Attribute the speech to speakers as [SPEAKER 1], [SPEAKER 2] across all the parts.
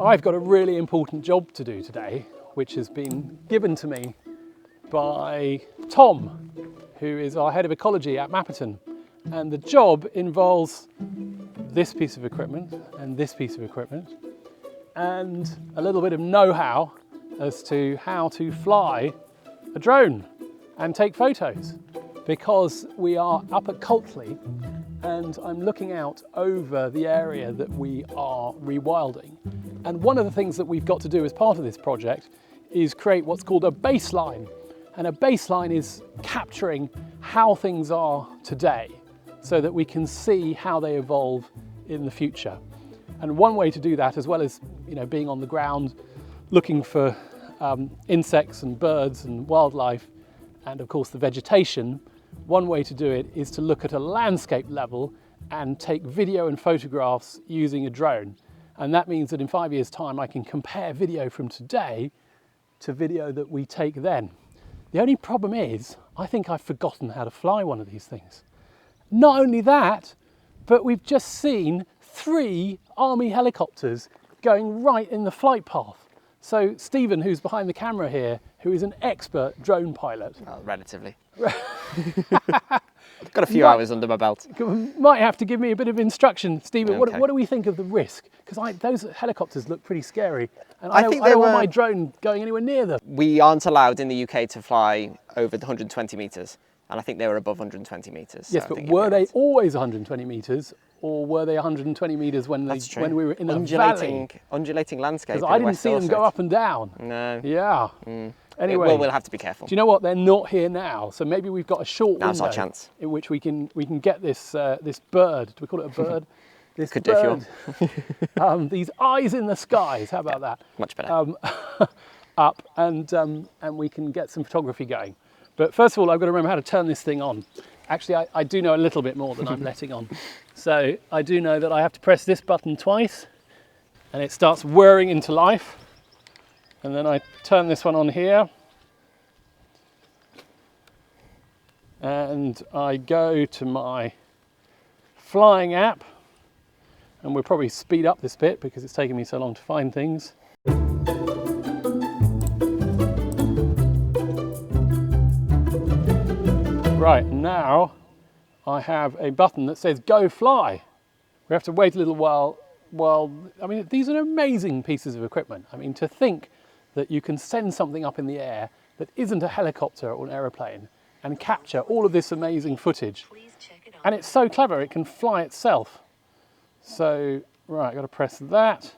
[SPEAKER 1] I've got a really important job to do today, which has been given to me by Tom, who is our head of ecology at Mapperton. And the job involves this piece of equipment and this piece of equipment and a little bit of know-how as to how to fly a drone and take photos, because we are up at Coltley and I'm looking out over the area that we are rewilding. And one of the things that we've got to do as part of this project is create what's called a baseline. And a baseline is capturing how things are today so that we can see how they evolve in the future. And one way to do that, as well as being on the ground looking for insects and birds and wildlife and of course the vegetation, one way to do it is to look at a landscape level and take video and photographs using a drone. And that means that in 5 years' time I can compare video from today to video that we take then. The only problem is I think I've forgotten how to fly one of these things. Not only that, but we've just seen 3 army helicopters going right in the flight path. So Stephen, who's behind the camera here, who is an expert drone pilot.
[SPEAKER 2] Well, relatively. Got a few hours under my belt.
[SPEAKER 1] Might have to give me a bit of instruction. Stephen,
[SPEAKER 2] Okay.
[SPEAKER 1] what do we think of the risk? Because those helicopters look pretty scary. And I don't want my drone going anywhere near them.
[SPEAKER 2] We aren't allowed in the UK to fly over the 120 metres. And I think they were above 120 metres.
[SPEAKER 1] Yes, but were they always 120 metres? Or were they 120 metres when we were in a valley?
[SPEAKER 2] Undulating landscape.
[SPEAKER 1] Because I didn't see them go up and down.
[SPEAKER 2] No.
[SPEAKER 1] Yeah. Anyway,
[SPEAKER 2] well, we'll have to be careful.
[SPEAKER 1] Do you know what? They're not here now, so maybe we've got a short
[SPEAKER 2] Now's
[SPEAKER 1] window
[SPEAKER 2] our chance.
[SPEAKER 1] in which we can get this this bird. Do we call it a bird? This
[SPEAKER 2] Could
[SPEAKER 1] bird.
[SPEAKER 2] do if you want.
[SPEAKER 1] These eyes in the skies. How about that?
[SPEAKER 2] Much better.
[SPEAKER 1] Up and we can get some photography going. But first of all, I've got to remember how to turn this thing on. Actually, I do know a little bit more than I'm letting on. So I do know that I have to press this button twice and it starts whirring into life. And then I turn this one on here. And I go to my flying app. And we'll probably speed up this bit because it's taken me so long to find things. Right, now I have a button that says go fly. We have to wait a little while. I mean, these are amazing pieces of equipment. I mean, to think that you can send something up in the air that isn't a helicopter or an aeroplane and capture all of this amazing footage. And it's so clever, it can fly itself. So, right, I've got to press that.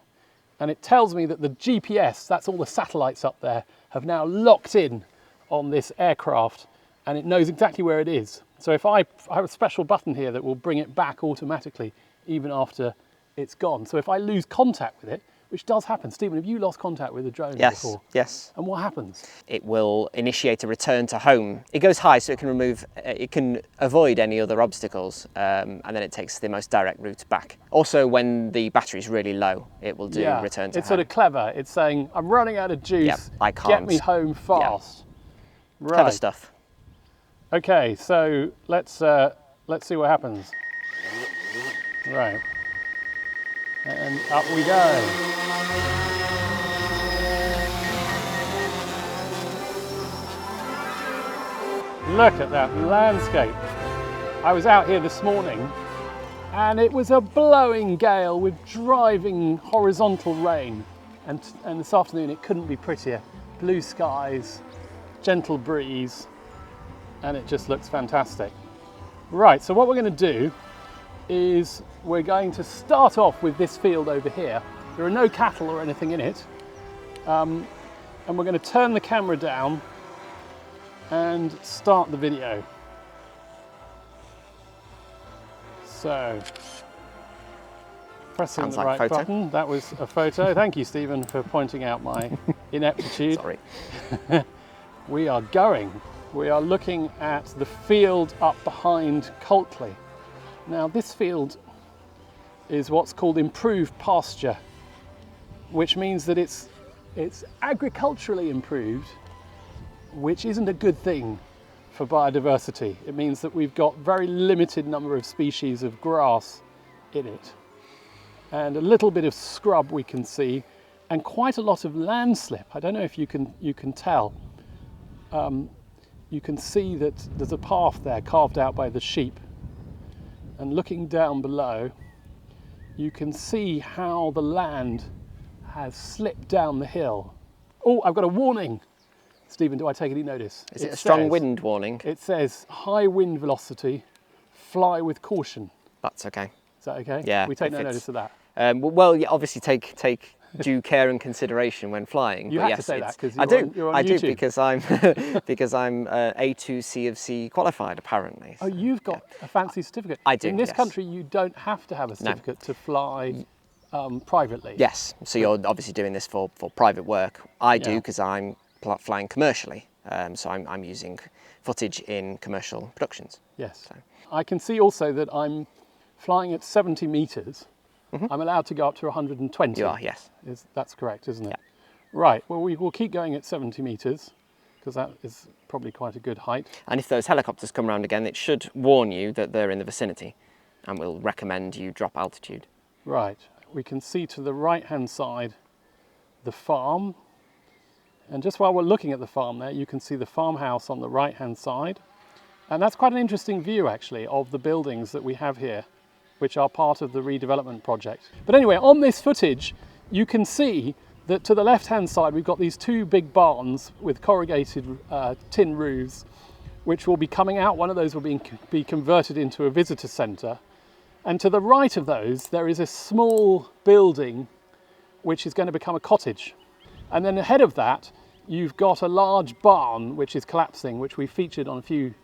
[SPEAKER 1] And it tells me that the GPS, that's all the satellites up there, have now locked in on this aircraft and it knows exactly where it is. So if I have a special button here that will bring it back automatically even after it's gone. So if I lose contact with it, which does happen. Stephen, have you lost contact with a drone before?
[SPEAKER 2] Yes.
[SPEAKER 1] And what happens?
[SPEAKER 2] It will initiate a return to home. It goes high so it can avoid any other obstacles, and then it takes the most direct route back. Also, when the battery's really low, it will do return to home.
[SPEAKER 1] It's sort of clever. It's saying, I'm running out of juice,
[SPEAKER 2] Yep, I can't.
[SPEAKER 1] Get me home fast.
[SPEAKER 2] Yep. Clever stuff.
[SPEAKER 1] Okay, so let's see what happens. Right. And up we go. Look at that landscape. I was out here this morning and it was a blowing gale with driving horizontal rain. And this afternoon it couldn't be prettier. Blue skies, gentle breeze, and it just looks fantastic. Right, so what we're going to do is we're going to start off with this field over here. There are no cattle or anything in it. And we're going to turn the camera down and start the video. So, pressing the right button. That was a photo. Thank you, Stephen, for pointing out my ineptitude.
[SPEAKER 2] Sorry.
[SPEAKER 1] We are going. We are looking at the field up behind Coltley. Now this field is what's called improved pasture, which means that it's agriculturally improved, which isn't a good thing for biodiversity. It means that we've got very limited number of species of grass in it and a little bit of scrub we can see, and quite a lot of landslip. I don't know if you can tell. You can see that there's a path there carved out by the sheep, and looking down below you can see how the land has slipped down the hill. Oh, I've got a warning. Stephen, do I take any notice?
[SPEAKER 2] Is it a strong wind warning?
[SPEAKER 1] It says high wind velocity, fly with caution.
[SPEAKER 2] That's okay.
[SPEAKER 1] Is that okay?
[SPEAKER 2] Yeah.
[SPEAKER 1] We take no notice of that.
[SPEAKER 2] Well, yeah, obviously take due care and consideration when flying.
[SPEAKER 1] You
[SPEAKER 2] but
[SPEAKER 1] have
[SPEAKER 2] yes,
[SPEAKER 1] to say that because you're on
[SPEAKER 2] I
[SPEAKER 1] YouTube.
[SPEAKER 2] do because I'm A2 C of C qualified apparently.
[SPEAKER 1] Oh, you've got a fancy certificate.
[SPEAKER 2] I do.
[SPEAKER 1] In this
[SPEAKER 2] yes.
[SPEAKER 1] country, you don't have to have a certificate to fly privately.
[SPEAKER 2] Yes. So you're obviously doing this for private work. I do
[SPEAKER 1] Yeah.
[SPEAKER 2] because I'm flying commercially. So I'm using footage in commercial productions.
[SPEAKER 1] Yes.
[SPEAKER 2] So.
[SPEAKER 1] I can see also that I'm flying at 70 metres. I'm allowed to go up to 120.
[SPEAKER 2] You are, yes.
[SPEAKER 1] That's correct, isn't it?
[SPEAKER 2] Yeah.
[SPEAKER 1] Right. Well, we will keep going at 70 metres because that is probably quite a good height.
[SPEAKER 2] And if those helicopters come round again, it should warn you that they're in the vicinity and will recommend you drop altitude.
[SPEAKER 1] Right. We can see to the right-hand side the farm. And just while we're looking at the farm there, you can see the farmhouse on the right-hand side. And that's quite an interesting view, actually, of the buildings that we have here, which are part of the redevelopment project. But anyway, on this footage, you can see that to the left-hand side, we've got these two big barns with corrugated tin roofs, which will be coming out. One of those will be converted into a visitor centre. And to the right of those, there is a small building, which is going to become a cottage. And then ahead of that, you've got a large barn, which is collapsing, which we featured on a few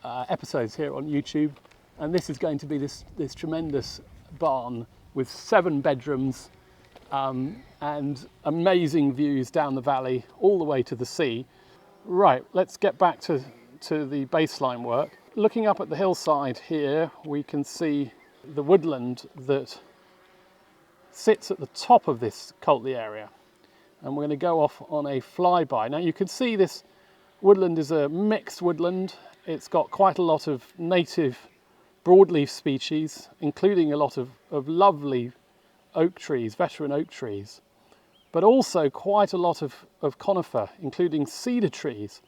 [SPEAKER 1] episodes here on YouTube. And this is going to be this tremendous barn with 7 bedrooms and amazing views down the valley all the way to the sea. Right, let's get back to the baseline work. Looking up at the hillside here, we can see the woodland that sits at the top of this Coltley area. And we're going to go off on a flyby. Now you can see this woodland is a mixed woodland. It's got quite a lot of native broadleaf species, including a lot of lovely oak trees, veteran oak trees, but also quite a lot of conifer, including cedar trees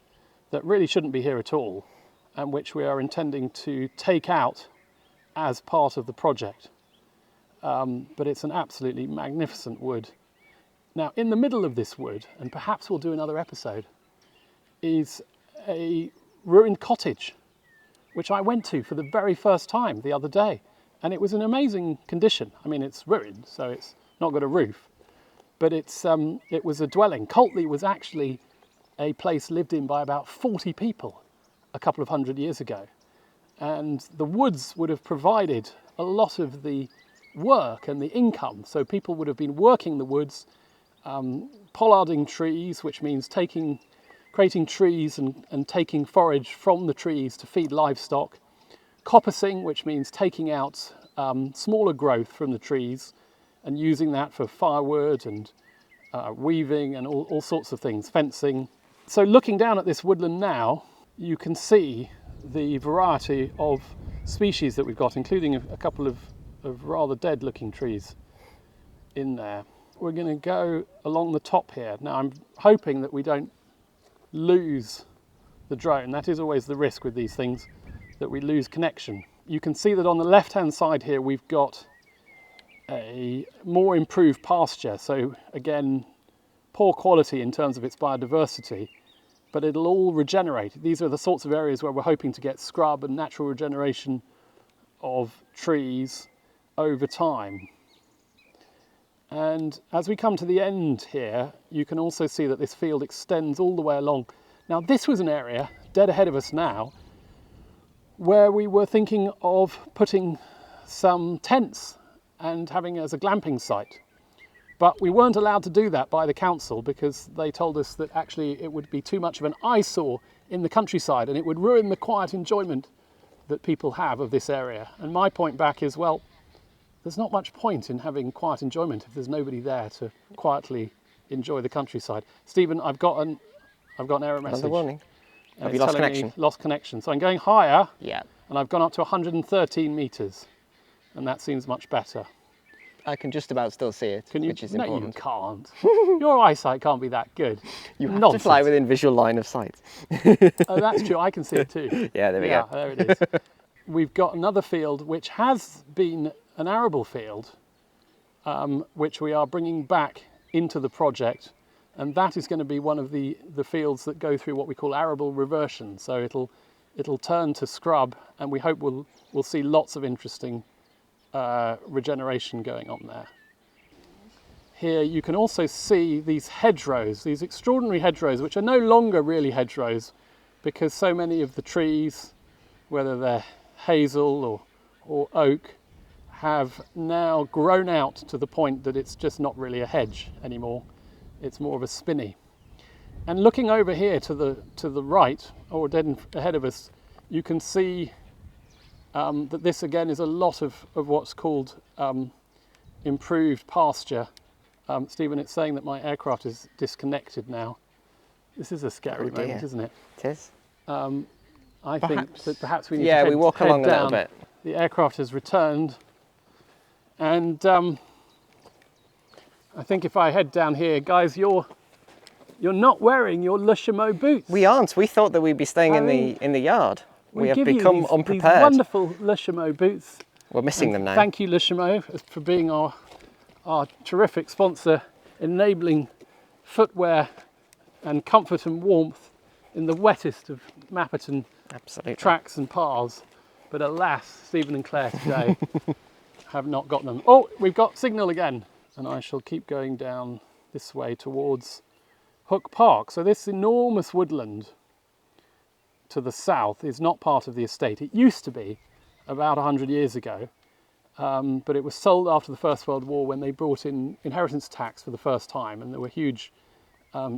[SPEAKER 1] that really shouldn't be here at all, and which we are intending to take out as part of the project. But it's an absolutely magnificent wood. Now, in the middle of this wood, and perhaps we'll do another episode, is a ruined cottage, which I went to for the very first time the other day. And it was in amazing condition. I mean, it's ruined, so it's not got a roof, but it was a dwelling. Coltley was actually a place lived in by about 40 people a couple of hundred years ago. And the woods would have provided a lot of the work and the income. So people would have been working the woods, pollarding trees, which means creating trees and taking forage from the trees to feed livestock. Coppicing, which means taking out smaller growth from the trees and using that for firewood and weaving and all sorts of things, fencing. So looking down at this woodland now, you can see the variety of species that we've got, including a couple of rather dead looking trees in there. We're going to go along the top here. Now I'm hoping that we don't lose the drone. That is always the risk with these things, that we lose connection. You can see that on the left hand side here we've got a more improved pasture, so again poor quality in terms of its biodiversity, but it'll all regenerate. These are the sorts of areas where we're hoping to get scrub and natural regeneration of trees over time. And as we come to the end here, you can also see that this field extends all the way along. Now this was an area, dead ahead of us now, where we were thinking of putting some tents and having it as a glamping site. But we weren't allowed to do that by the council because they told us that actually it would be too much of an eyesore in the countryside and it would ruin the quiet enjoyment that people have of this area. And my point back is, well, there's not much point in having quiet enjoyment if there's nobody there to quietly enjoy the countryside. Stephen, I've got an error message.
[SPEAKER 2] Another warning. Have you
[SPEAKER 1] It's
[SPEAKER 2] lost
[SPEAKER 1] telling me
[SPEAKER 2] connection?
[SPEAKER 1] Lost connection. So I'm going higher.
[SPEAKER 2] Yeah.
[SPEAKER 1] And I've gone up to 113 meters, and that seems much better.
[SPEAKER 2] I can just about still see it,
[SPEAKER 1] Can you?
[SPEAKER 2] which is
[SPEAKER 1] No,
[SPEAKER 2] important.
[SPEAKER 1] you can't. Your eyesight can't be that good.
[SPEAKER 2] You have
[SPEAKER 1] Nonsense.
[SPEAKER 2] to fly within visual line of sight.
[SPEAKER 1] Oh, that's true. I can see it too.
[SPEAKER 2] Yeah, there we
[SPEAKER 1] Yeah,
[SPEAKER 2] go.
[SPEAKER 1] there it is. We've got another field which has been an arable field, which we are bringing back into the project, and that is going to be one of the fields that go through what we call arable reversion. So it'll turn to scrub, and we hope we'll see lots of interesting regeneration going on there. Here you can also see these hedgerows, these extraordinary hedgerows, which are no longer really hedgerows because so many of the trees, whether they're hazel or oak, have now grown out to the point that it's just not really a hedge anymore. It's more of a spinney. And looking over here to the right, or dead ahead of us, you can see that this again is a lot of what's called improved pasture. Stephen, it's saying that my aircraft is disconnected now. This is a scary moment, isn't it?
[SPEAKER 2] It is.
[SPEAKER 1] I think that perhaps we need to
[SPEAKER 2] Yeah,
[SPEAKER 1] head,
[SPEAKER 2] we walk
[SPEAKER 1] head
[SPEAKER 2] along a little
[SPEAKER 1] down.
[SPEAKER 2] bit.
[SPEAKER 1] The aircraft has returned, and I think if I head down here, guys, you're not wearing your Le Chameau boots.
[SPEAKER 2] We aren't. We thought that we'd be staying in the yard. We have
[SPEAKER 1] give you
[SPEAKER 2] become
[SPEAKER 1] these
[SPEAKER 2] unprepared.
[SPEAKER 1] wonderful Le Chameau boots.
[SPEAKER 2] We're missing them now.
[SPEAKER 1] Thank you, Le Chameau, for being our terrific sponsor, enabling footwear and comfort and warmth in the wettest of Mapperton
[SPEAKER 2] Absolutely.
[SPEAKER 1] tracks and paths. But alas, Stephen and Claire today have not got them. Oh, we've got signal again, and I shall keep going down this way towards Hook Park. So this enormous woodland to the south is not part of the estate. It used to be about 100 years ago, but it was sold after the First World War when they brought in inheritance tax for the first time, and there were huge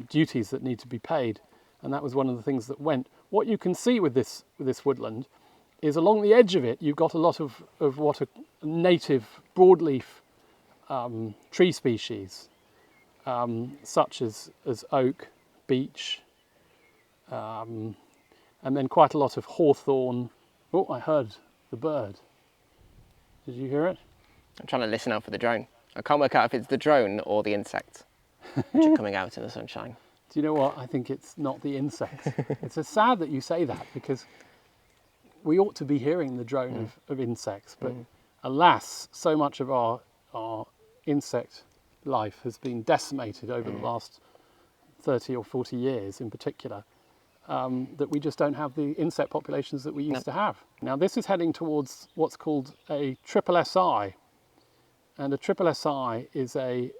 [SPEAKER 1] duties that need to be paid, and that was one of the things that went. What you can see with this woodland is along the edge of it you've got a lot of what are native broadleaf tree species, such as oak, beech, and then quite a lot of hawthorn. Oh, I heard the bird. Did you hear it?
[SPEAKER 2] I'm trying to listen out for the drone. I can't work out if it's the drone or the insects which are coming out in the sunshine.
[SPEAKER 1] Do you know what? I think it's not the insects. It's so sad that you say that, because we ought to be hearing the drone of insects, but alas, so much of our insect life has been decimated over the last 30 or 40 years in particular, that we just don't have the insect populations that we used to have. Now this is heading towards what's called a triple SI, and a triple SI is an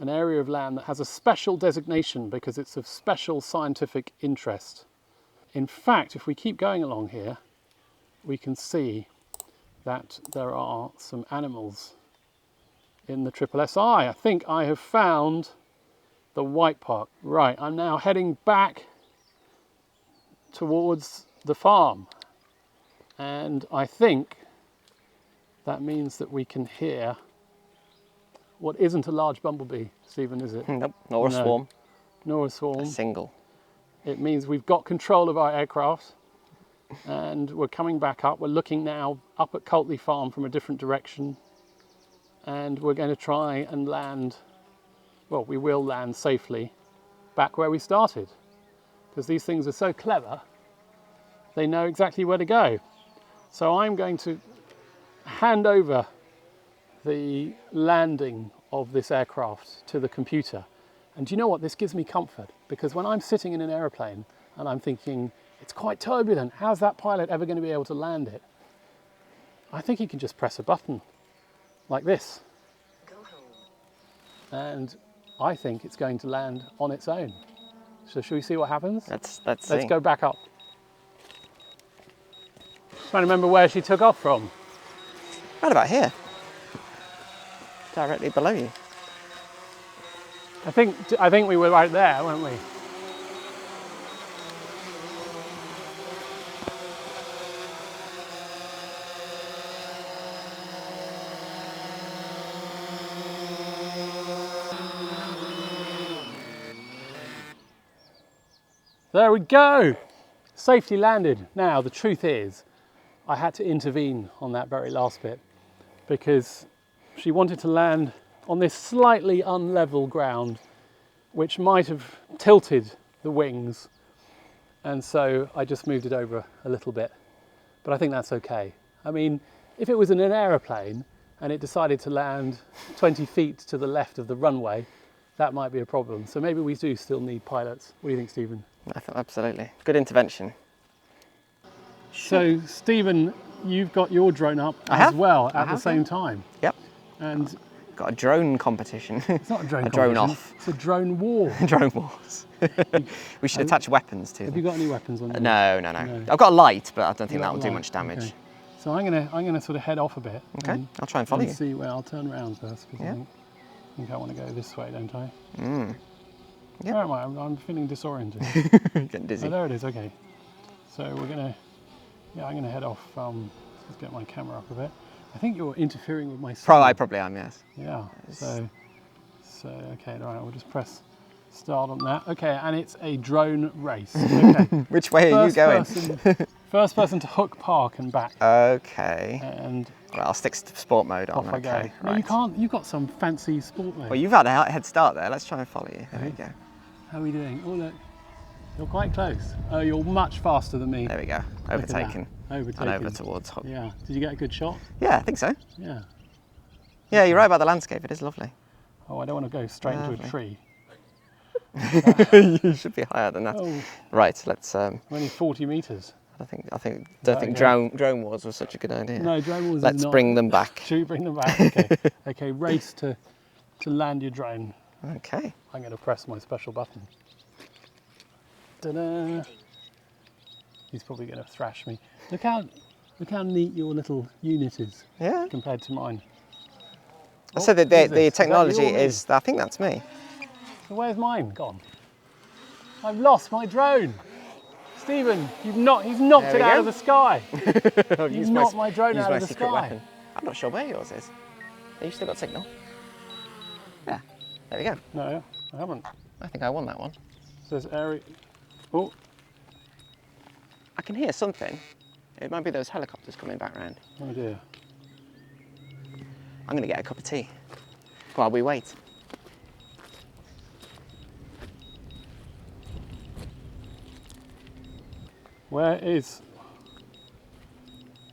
[SPEAKER 1] area of land that has a special designation because it's of special scientific interest. In fact, if we keep going along here, we can see that there are some animals in the triple SI. I think I have found the white park. Right, I'm now heading back towards the farm, and I think that means that we can hear what isn't a large bumblebee, Stephen, is it?
[SPEAKER 2] Nope, nor a swarm.
[SPEAKER 1] Nor a swarm.
[SPEAKER 2] A single.
[SPEAKER 1] It means we've got control of our aircraft, and we're coming back up. We're looking now up at Coltley Farm from a different direction, and we're going to try and land, well, we will land safely back where we started, because these things are so clever, they know exactly where to go. So I'm going to hand over the landing of this aircraft to the computer. And do you know what? This gives me comfort, because when I'm sitting in an aeroplane and I'm thinking, it's quite turbulent, how's that pilot ever going to be able to land it? I think he can just press a button like this.
[SPEAKER 3] Go home.
[SPEAKER 1] And I think it's going to land on its own. So should we see what happens?
[SPEAKER 2] Let's
[SPEAKER 1] Let's go back up. Trying to remember where she took off from.
[SPEAKER 2] Right about here. Directly below you.
[SPEAKER 1] I think we were right there, weren't we? There we go! Safely landed. Now, the truth is, I had to intervene on that very last bit, because she wanted to land on this slightly unlevel ground, which might have tilted the wings. And so I just moved it over a little bit. But I think that's okay. I mean, if it was in an aeroplane and it decided to land 20 feet to the left of the runway, that might be a problem. So maybe we do still need pilots. What do you think, Stephen?
[SPEAKER 2] I thought absolutely. Good intervention.
[SPEAKER 1] So, Stephen, you've got your drone up as well at the same time.
[SPEAKER 2] Yep.
[SPEAKER 1] And
[SPEAKER 2] got a drone competition.
[SPEAKER 1] it's not a drone
[SPEAKER 2] a drone
[SPEAKER 1] competition,
[SPEAKER 2] off.
[SPEAKER 1] It's a drone war.
[SPEAKER 2] Drone wars. We should attach weapons to them.
[SPEAKER 1] Have you got any weapons on you?
[SPEAKER 2] No. I've got a light, but I don't think that will do
[SPEAKER 1] light.
[SPEAKER 2] much damage.
[SPEAKER 1] Okay. So I'm gonna sort of head off a bit.
[SPEAKER 2] Okay, I'll try and follow you.
[SPEAKER 1] See where I'll turn around first because I think I want to go this way, don't I?
[SPEAKER 2] Yeah.
[SPEAKER 1] Where am I? I'm feeling disoriented.
[SPEAKER 2] Getting dizzy.
[SPEAKER 1] Oh, there it is. Okay. So we're gonna. Yeah, I'm gonna head off. Let's get my camera up a bit. I think you're interfering with my sound.
[SPEAKER 2] I probably am. Yes.
[SPEAKER 1] Yeah. So okay. All right. We'll just press start on that. Okay, and it's a drone race. Okay.
[SPEAKER 2] Which way are you going?
[SPEAKER 1] First person to hook, park, and back.
[SPEAKER 2] Okay.
[SPEAKER 1] And
[SPEAKER 2] well, I'll stick to sport mode on.
[SPEAKER 1] off I go.
[SPEAKER 2] Okay.
[SPEAKER 1] No,
[SPEAKER 2] right.
[SPEAKER 1] you can't. You've got some fancy sport mode.
[SPEAKER 2] Well, you've had a head start there. Let's try and follow you. There we go.
[SPEAKER 1] How are we doing? Oh look, you're quite close. Oh, you're much faster than me.
[SPEAKER 2] There we go. Overtaken.
[SPEAKER 1] Overtaken.
[SPEAKER 2] And over towards hook.
[SPEAKER 1] Yeah. Did you get a good shot?
[SPEAKER 2] Yeah, I think so.
[SPEAKER 1] Yeah.
[SPEAKER 2] Yeah, you're right about the landscape. It is lovely.
[SPEAKER 1] Oh, I don't want to go straight into a tree.
[SPEAKER 2] You should be higher than that.
[SPEAKER 1] Oh.
[SPEAKER 2] Right. Let's.
[SPEAKER 1] Only 40 metres.
[SPEAKER 2] Don't think drone wars was such a good idea.
[SPEAKER 1] No, drone wars.
[SPEAKER 2] Let's bring them back.
[SPEAKER 1] Should we bring them back? Okay. Okay. Race to land your drone.
[SPEAKER 2] Okay.
[SPEAKER 1] I'm going to press my special button. Ta-da! He's probably going to thrash me. Look how neat your little unit is.
[SPEAKER 2] Yeah.
[SPEAKER 1] Compared to mine.
[SPEAKER 2] So the technology is. I think that's me.
[SPEAKER 1] So where's mine gone? I've lost my drone. Stephen, he's knocked it out of the sky. You've knocked my drone out of the sky.
[SPEAKER 2] Weapon. I'm not sure where yours is. Have you still got signal? Yeah. There we go.
[SPEAKER 1] No, I haven't.
[SPEAKER 2] I think I won that one.
[SPEAKER 1] It says area. Oh.
[SPEAKER 2] I can hear something. It might be those helicopters coming back round.
[SPEAKER 1] Oh dear.
[SPEAKER 2] I'm going to get a cup of tea while we wait.
[SPEAKER 1] Where is...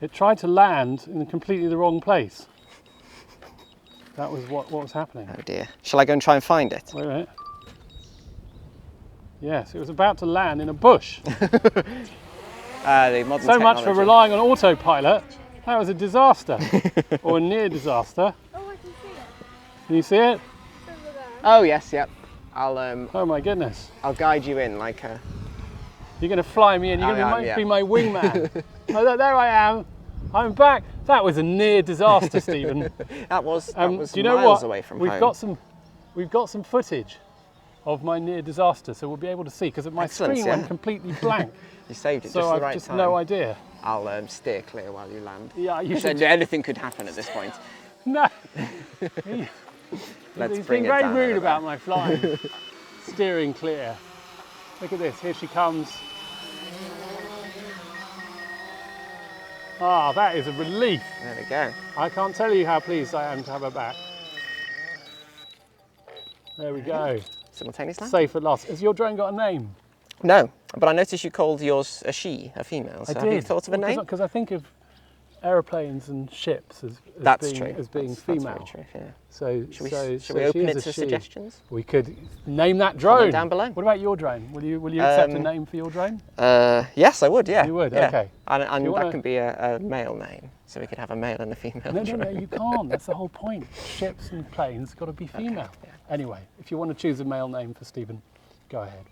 [SPEAKER 1] It tried to land in completely the wrong place. That was what was happening.
[SPEAKER 2] Oh dear. Shall I go and try and find it?
[SPEAKER 1] Wait a minute. Yes, it was about to land in a bush.
[SPEAKER 2] The modern
[SPEAKER 1] so much for
[SPEAKER 2] technology.
[SPEAKER 1] relying on autopilot. That was a disaster, or a near disaster.
[SPEAKER 3] Oh, I can see it.
[SPEAKER 1] Can you see it?
[SPEAKER 3] Over there.
[SPEAKER 2] Oh yes, yep.
[SPEAKER 1] Oh my goodness.
[SPEAKER 2] I'll guide you in like a.
[SPEAKER 1] You're going to fly me in. You're going to be my wingman. Oh, there I am. I'm back. That was a near disaster, Stephen.
[SPEAKER 2] that was
[SPEAKER 1] do you know
[SPEAKER 2] miles
[SPEAKER 1] what?
[SPEAKER 2] away from
[SPEAKER 1] We've
[SPEAKER 2] home.
[SPEAKER 1] got some footage of my near disaster, so we'll be able to see because my
[SPEAKER 2] Excellent,
[SPEAKER 1] screen went completely blank.
[SPEAKER 2] You saved it
[SPEAKER 1] So
[SPEAKER 2] just the
[SPEAKER 1] I've
[SPEAKER 2] right
[SPEAKER 1] just
[SPEAKER 2] time.
[SPEAKER 1] no idea.
[SPEAKER 2] I'll steer clear while you land.
[SPEAKER 1] Yeah, you
[SPEAKER 2] Said
[SPEAKER 1] should.
[SPEAKER 2] anything could happen at this point.
[SPEAKER 1] No.
[SPEAKER 2] Let's
[SPEAKER 1] He's
[SPEAKER 2] bring
[SPEAKER 1] been
[SPEAKER 2] it
[SPEAKER 1] very
[SPEAKER 2] down
[SPEAKER 1] rude
[SPEAKER 2] over
[SPEAKER 1] about my flying. Steering clear. Look at this. Here she comes. Ah, that is a relief.
[SPEAKER 2] There we go.
[SPEAKER 1] I can't tell you how pleased I am to have her back. There we go.
[SPEAKER 2] Simultaneous land?
[SPEAKER 1] Safe at last. Has your drone got a name?
[SPEAKER 2] No, but I noticed you called yours a she, a female. So
[SPEAKER 1] I
[SPEAKER 2] have
[SPEAKER 1] did.
[SPEAKER 2] you thought of a name?
[SPEAKER 1] Because I think of aeroplanes and ships as being female.
[SPEAKER 2] That's very true, yeah.
[SPEAKER 1] So
[SPEAKER 2] Should we
[SPEAKER 1] so
[SPEAKER 2] open
[SPEAKER 1] she
[SPEAKER 2] it
[SPEAKER 1] is
[SPEAKER 2] to
[SPEAKER 1] a she.
[SPEAKER 2] suggestions?
[SPEAKER 1] We could name that drone.
[SPEAKER 2] down below.
[SPEAKER 1] What about your drone? Will you accept a name for your drone?
[SPEAKER 2] Yes, I would, yeah.
[SPEAKER 1] You would,
[SPEAKER 2] yeah.
[SPEAKER 1] okay.
[SPEAKER 2] And
[SPEAKER 1] you
[SPEAKER 2] that
[SPEAKER 1] wanna-
[SPEAKER 2] can be a male name, so we could have a male and a female
[SPEAKER 1] No,
[SPEAKER 2] drone.
[SPEAKER 1] you can't. That's the whole point. Ships and planes got to be female.
[SPEAKER 2] yeah.
[SPEAKER 1] Anyway, if you want to choose a male name for Stephen, go ahead.